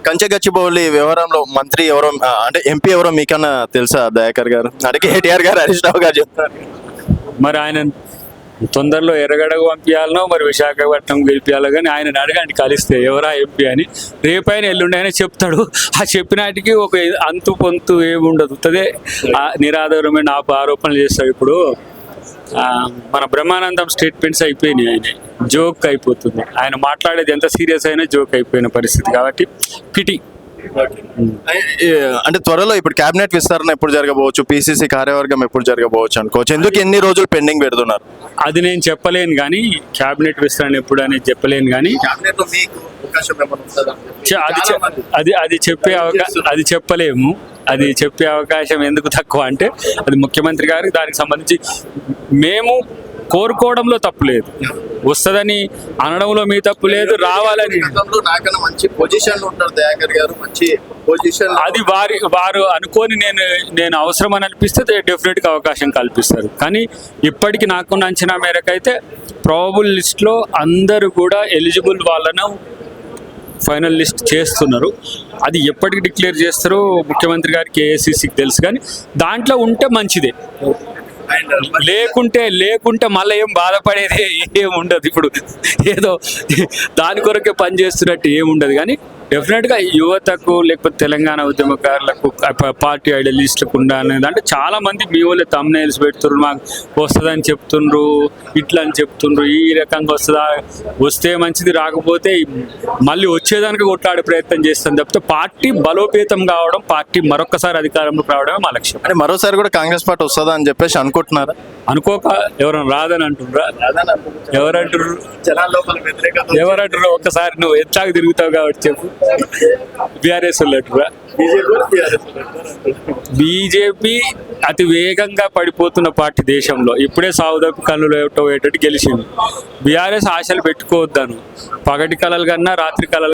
కంచె గచ్చిబౌలి వ్యవహారంలో మంత్రి ఎవరో అంటే ఎంపీ ఎవరో మీకన్నా తెలుసా దయాకర్ గారు? అంటే కేటీఆర్ గారు, హరీష్ రావు గారు చెప్తారు. మరి ఆయన తొందరలో ఎర్రగడకు పంపించాలనో మరి విశాఖపట్నం గెలిపించాలో కానీ ఆయన అడగండి కలిస్తే ఎవరా ఎంపీ అని. రేపైనా ఎల్లుండి అయినా చెప్తాడు. ఆ చెప్పినాటికి ఒక అంతు పొంతు ఏముండదు, అదే నిరాధారమైన ఆరోపణలు చేస్తాడు. ఇప్పుడు మన బ్రహ్మానందం స్టేట్మెంట్స్ అయిపోయినాయి, ఆయన జోక్ అయిపోతుంది. ఆయన మాట్లాడేది ఎంత సీరియస్ అయినా జోక్ అయిపోయిన పరిస్థితి కాబట్టి పిటి. అంటే త్వరలో ఇప్పుడు కేబినెట్ విస్తరణ ఎప్పుడు జరగబోవచ్చు, పిసిసి కార్యవర్గం ఎప్పుడు జరగబోవచ్చు అనుకోవచ్చు? ఎందుకు ఎన్ని రోజులు పెండింగ్ పెడుతున్నారు? అది నేను చెప్పలేను కానీ, క్యాబినెట్ విస్తరణ ఎప్పుడు అనేది చెప్పలేను కానీ అది చెప్పలేము. అది చెప్పే అవకాశం ఎందుకు తక్కువ అంటే, అది ముఖ్యమంత్రి గారికి దానికి సంబంధించి మేము కోరుకోవడంలో తప్పు లేదు, వస్తుందని అనడంలో మీ తప్పు లేదు, రావాలని మంచి పొజిషన్ ఉంటారు దయాకర్ గారు, మంచి పొజిషన్. అది వారు అనుకోని నేను అవసరం అని అనిపిస్తే డెఫినెట్గా అవకాశం కల్పిస్తారు. కానీ ఇప్పటికి నాకున్న అంచనా మేరకు అయితే ప్రాబబుల్ లిస్ట్లో అందరూ కూడా ఎలిజిబుల్ వాళ్ళను ఫైనల్ లిస్ట్ చేస్తున్నారు. అది ఎప్పటికి డిక్లేర్ చేస్తారో ముఖ్యమంత్రి గారికి, ఏఐసిసికి తెలుసు. కానీ దాంట్లో ఉంటే మంచిదే, లేకుంటే మళ్ళీ ఏం బాధపడేది ఏం ఉండదు. ఇప్పుడు ఏదో దాని కొరకే పని చేస్తున్నట్టు ఏముండదు. కానీ డెఫినెట్గా యువతకు లేకపోతే తెలంగాణ ఉద్యమకారులకు పార్టీ ఐడియలిస్టులకు ఉండాలనేది అంటే చాలా మంది మీ వాళ్ళే తమ్నైల్స్ పెడుతున్నారు, మాకు వస్తుందని చెప్తుండ్రు, ఇట్లా అని చెప్తుండ్రు, ఈ రకంగా వస్తుందా, వస్తే మంచిది, రాకపోతే మళ్ళీ వచ్చేదానికి కొట్లాడే ప్రయత్నం చేస్తాను తప్పితే పార్టీ బలోపేతం కావడం, పార్టీ మరొకసారి అధికారంలోకి రావడమే మా లక్ష్యం. అంటే మరోసారి కూడా కాంగ్రెస్ పార్టీ వస్తుందా అని చెప్పేసి అనుకుంటున్నారా? అనుకోక ఎవరైనా రాదని అంటుండ్రా? ఎవరంటారు? ఒక్కసారి నువ్వు ఎట్లాగా తిరుగుతావు కాబట్టి చెప్పు. బీఆర్ఎస్ వాళ్ళంటారా? బీజేపీ అతి వేగంగా పడిపోతున్న పార్టీ దేశంలో. ఇప్పుడే సావుదప్పు కళ్ళు ఏటట్టు గెలిచింది. బీఆర్ఎస్ ఆశలు పెట్టుకోవద్దాను. పగటి కళలు కన్నా రాత్రి కళలు